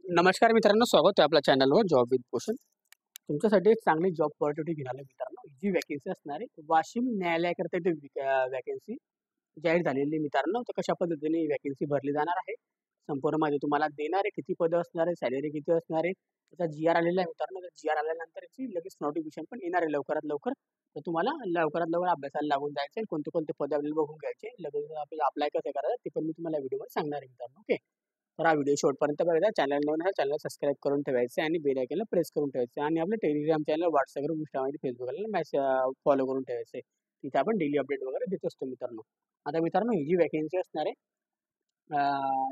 नमस्कार मित्रांनो, स्वागत आहे आपल्या चॅनलवर जॉब विथ पोषण. तुमच्यासाठी एक चांगली जॉब ऑपॉर्च्युनिटी घेऊन आलो मित्रांनो. जी वॅकन्सी असणार आहे वाशिम न्यायालयाकरता ते वॅकन्सी जाहीर झालेली आहे मित्रांनो. तर कशा पद्धतीने ही वॅकन्सी भरली जाणार आहे, संपूर्ण माहिती तुम्हाला देणार आहे. किती पदं असणार आहे, सॅलरी किती असणार आहे, त्याचा जी आर आलेला आहे मित्रांनो. तर जी आर आल्यानंतर याची लगेच नोटिफिकेशन पण येणार आहे लवकरात लवकर. तर तुम्हाला लवकरात लवकर अभ्यासाला लागून जायचं आहे. कोणते कोणते पद आपल्याला बघून घ्यायचे, लगेच आपल्याला अप्लाय कसं करायचं ते पण मी तुम्हाला व्हिडिओवर सांगणार आहे मित्रांनो. ओके, तर हा व्हिडिओ शेवटपर्यंत बघायचा. चॅनल नवीन आहे, चॅनल सबस्क्राईब करून ठेवायचं आणि बेल आयकॉनला प्रेस करून ठेवायचं आणि आपलं टेलिग्राम चॅनल, व्हॉट्सअप ग्रुप, इंस्टामध्ये, फेसबुकला फॉलो करून ठेवायचं. तिथे आपण डेली अपडेट वगैरे देत असतो मित्रांनो. आता मित्रांनो, ही जी वॅकन्सी असणार आहे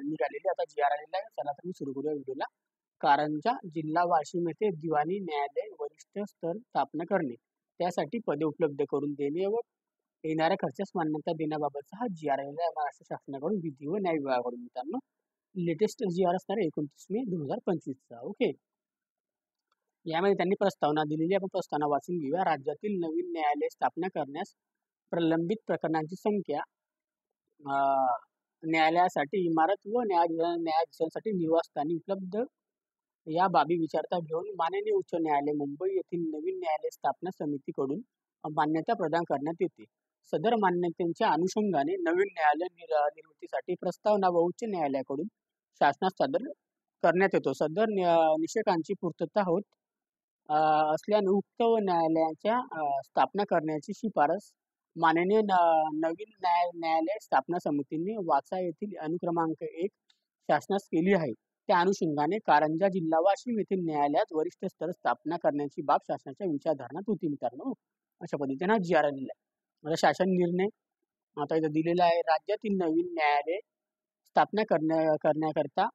निघालेली, आता जी आर आलेला आहे. चला तर मी सुरू करूया व्हिडिओला. कारंजा जिल्हा वाशिम येथे दिवाणी न्यायालय वरिष्ठ स्तर स्थापना करणे, त्यासाठी पदे उपलब्ध करून देणे व येणाऱ्या खर्चास मान्यता देण्याबाबतचा हा जी आर आलेला आहे महाराष्ट्र शासनाकडून विधी व न्याय विभागाकडून मित्रांनो. लेटेस्ट जी आर असणार आहे 29 मे 2025चा. ओके, यामध्ये त्यांनी प्रस्तावना दिलेली. आपण प्रस्तावना वाचून घेऊया. राज्यातील नवीन न्यायालय स्थापना करण्यास प्रलंबित प्रकरणांची संख्या, न्यायालयासाठी इमारत व न्यायाधीशांसाठी निवासस्थानी उपलब्ध या बाबी विचारता घेऊन माननीय उच्च न्यायालय मुंबई येथील नवीन न्यायालय स्थापना समितीकडून मान्यता प्रदान करण्यात येते. सदर मान्यतेच्या अनुषंगाने नवीन न्यायालय निर्मितीसाठी प्रस्तावना व उच्च न्यायालयाकडून शासनास सादर करण्यात येतो. सदर निषेधांची पूर्तता होत असल्याने उक्त न्यायालयाच्या स्थापना करण्याची शिफारस माननीय नवीन न्यायालय स्थापना समितीने वाचा येथील अनुक्रमांक 1 शासनास केली आहे. त्या अनुषंगाने कारंजा जिल्हा वाशिम येथील न्यायालयात वरिष्ठ स्तर स्थापना करण्याची बाब शासनाच्या विचारधारणात होती मित्रांनो. अशा पद्धतीने हा जी आर आलेला आहे. आता शासन निर्णय आता इथं दिलेला आहे. राज्यातील नवीन न्यायालय स्थापना करण्याकरता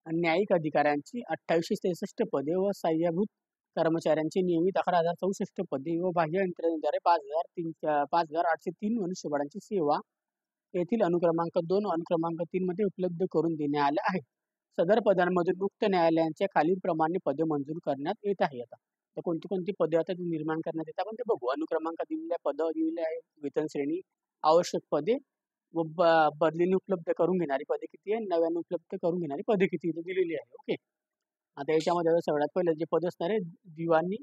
न्यायिक अधिकाऱ्यांची 2863 पदे व सहाय्यभूत कर्मचाऱ्यांची नियमित 11,064 पदे व बाह्य यंत्रणेद्वारे 5,803 मनुष्यबळांची सेवा येथील अनुक्रमांक 2 अनुक्रमांक 3 मध्ये उपलब्ध करून देण्यात आल्या आहे. सदर पदांमधून मुक्त न्यायालयांच्या खालीलप्रमाणे पदे मंजूर करण्यात येत आहे. आता तर कोणती कोणती पदे आता निर्माण करण्यात येतात आपण ते बघू. अनुक्रमांक दिलेल्या पद दिलेले आहे, वेतन श्रेणी, आवश्यक पदे व बदलीने उपलब्ध करून घेणारी पदे किती आहे, नव्याने उपलब्ध करून घेणारी पदे किती इथे दिलेली आहे. ओके, आता याच्यामध्ये आता सगळ्यात पहिलं जे पद असणार आहे दिवाणी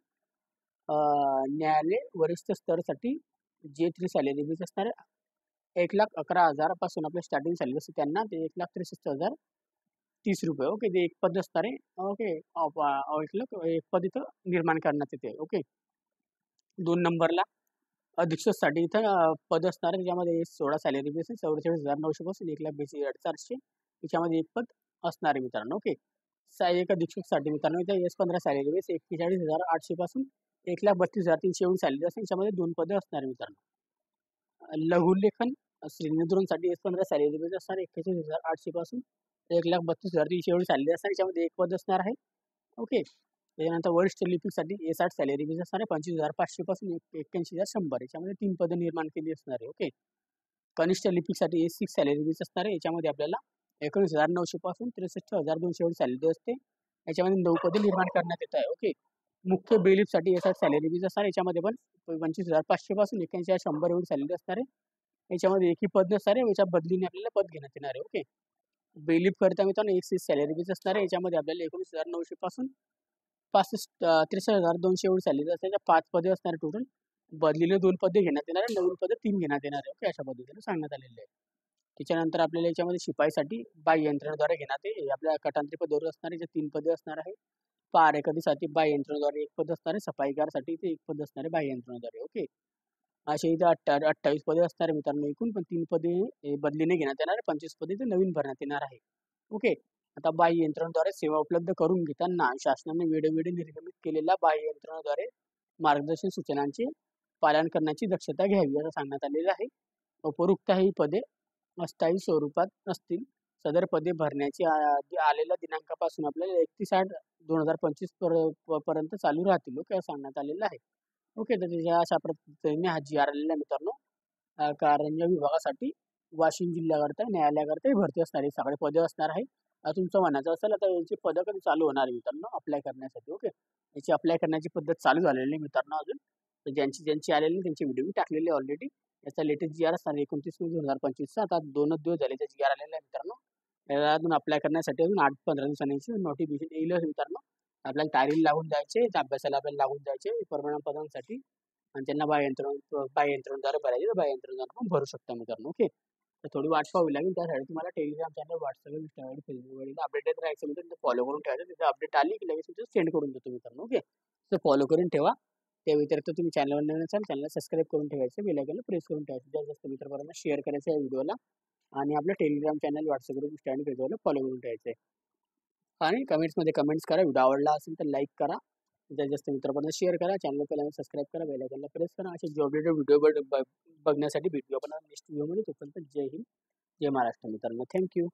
न्यायालय वरिष्ठ स्तरासाठी जे 3 सॅलरी बेस असणार आहे. 1,11,000 पासून आपलं स्टार्टिंग सॅलरी असते त्यांना, ते 1,63,030 रुपये. ओके, ते एक पद असणार आहे. ओके, एक पद इथं निर्माण करण्यात येते. ओके, 2 नंबरला अधीक्षकसाठी इथं पद असणार आहे. त्याच्यामध्ये 16 सॅलरी बेस आहे. 44,900 पासून 1,42,400 याच्यामध्ये एक पद असणार आहे मित्रांनो. ओके, सहाय्यक अधीक्षकसाठी मित्रांनो इथं S15 सॅलरी बेस 41,800 पासून 1,32,300 सॅलरी असते. याच्यामध्ये 2 पदे असणार आहे मित्रांनो. लघुलेखन श्रेणी 2 साठी S15 सॅलरी बेस असणार 41,800 पासून 1,32,300 सॅलरी असणार. याच्यामध्ये एक पद असणार आहे. ओके, त्याच्यानंतर वरिष्ठ लिपिकसाठी A60 सॅलरी बेस असणार आहे 25,500 पासून 81,100 याच्यामध्ये 3 पदं निर्माण केली असणार आहे. ओके, कनिष्ठ लिपिकसाठी A6 सॅलरी बेस असणार आहे. याच्यामध्ये आपल्याला 19,900 पासून 63,200 सॅलरी असते. याच्यामध्ये 9 पदे निर्माण करण्यात येत आहे. ओके, मुख्य बेलिफसाठी A60 सॅलरी बेस असणार. याच्यामध्ये पण 25,500 पासून 81,100 एवढी सॅलरी असणार आहे. याच्यामध्ये एकही पद नसणार आहे. याच्या बदलीने आपल्याला पद घेण्यात येणार आहे. ओके, बेलिफ करता मित्रांनो एक सॅलरी बेस असणार आहे. याच्यामध्ये आपल्याला 19,900 पासून 63,200 एवढी सॅलरी असते. 5 पदे असणार आहे टोटल. बदलीने 2 पदे घेण्यात येणार आहे, नवीन पदे 3 घेण्यात येणार आहे. ओके, अशा पद्धतीने सांगण्यात आलेले आहे. त्याच्यानंतर आपल्याला याच्यामध्ये शिपाईसाठी बाह्य यंत्रणेद्वारे घेण्यात येईल. आपल्या कटांत्री पदावर असणारे जे 3 पदे असणार आहे. पहारेकरीसाठी बाह्य यंत्रणेद्वारे 1 पद असणार आहे. सफाईगारसाठी इथे 1 पद असणार आहे बाह्य यंत्रणेद्वारे. ओके, असे इथे 28 पदे असणार आहे मित्रांनो एकूण, पण 3 पदे बदलीने घेण्यात येणार आहे. 25 पदे इथे नवीन भरण्यात येणार आहे. ओके, आता बाह्य यंत्रणेद्वारे सेवा उपलब्ध करून घेताना शासनाने वेळोवेळी निर्गमित केलेल्या बाह्य यंत्रणेद्वारे मार्गदर्शन सूचनांचे पालन करण्याची दक्षता घ्यावी असं सांगण्यात आलेलं आहे. उपरोक्त ही पदे अस्थायी स्वरूपात असतील. सदर पदे भरण्याची आलेल्या दिनांकापासून आपल्याला 31/8/2025 पर्यंत चालू राहतील. ओके, असं सांगण्यात आलेलं आहे. ओके, तर त्याच्या अशा पद्धतीने हा जी आर आलेला आहे मित्रांनो. कारंजा विभागासाठी वाशिम जिल्ह्याकरता न्यायालयाकरता भरती असणार आहे. सगळे पदे असणार आहे. तुमचं म्हणायचं असेल आता याची पदं कधी चालू होणार आहे मित्रांनो अप्लाय करण्यासाठी. ओके, याची अप्लाय करण्याची पद्धत चालू झालेली आहे मित्रांनो अजून. तर ज्यांची ज्यांची आलेली त्यांची व्हिडिओ मी टाकलेली ऑलरेडी. याचा लेटेस्ट जी आर असणार 29 मे 2025चा. आता 2च दिवस झाले त्या जी आर आलेला आहे मित्रांनो. अजून अप्लाय करण्यासाठी अजून 8-15 दिवसांनी नोटिफिकेशन येईलच मित्रांनो. आपल्याला तयारीला लागून जायचे, त्या अभ्यासाला आपल्याला लागून जायचे परमनंट पदांसाठी आणि त्यांना बाह्य यंत्रणेद्वारे भरायचे, तर बाह्य यंत्रणेद्वारे पण भरू शकता मित्रांनो. ओके. तर थोडी वाट पाहावी लागेल. त्यासाठी तुम्हाला टेलिग्राम चॅनल, WhatsApp, Instagram आणि Facebookवरील अपडेटेड राहायचं मित्रांनो. फॉलो करून ठेवायचं. तिथे अपडेट आली की लगेच तिथे सेंड करून देतो मित्रांनो. ओके. तर फॉलो करून ठेवा. त्या व्यतिरिक्त तुम्ही चॅनलवर नवीन असाल, चॅनलला सबस्क्राईब करून ठेवायचं, बेल आयकॉनला प्रेस करून ठेवायचं. जास्तीत जास्त मित्रांपर्यंत शेअर करायचं या व्हिडिओला आणि आपलं Telegram channel, WhatsApp group, Insta आणि Facebookला फॉलो करून ठेवायचं आहे. आणि कमेंट्समध्ये कमेंट्स करा. व्हिडिओ आवडला असेल तर लाईक करा. जास्तीत जास्त मित्रांपर्यंत शेअर करा. चॅनल पहिल्यांदा सबस्क्राईब करा. बेल आयकॉनला प्रेस करा. असे अपडेटेड व्हिडिओ बघण्यासाठी व्हिडिओ बनवा नेक्स्ट व्हिडिओमध्ये. तोपर्यंत जय हिंद, जय महाराष्ट्र मित्रांनो. Thank you.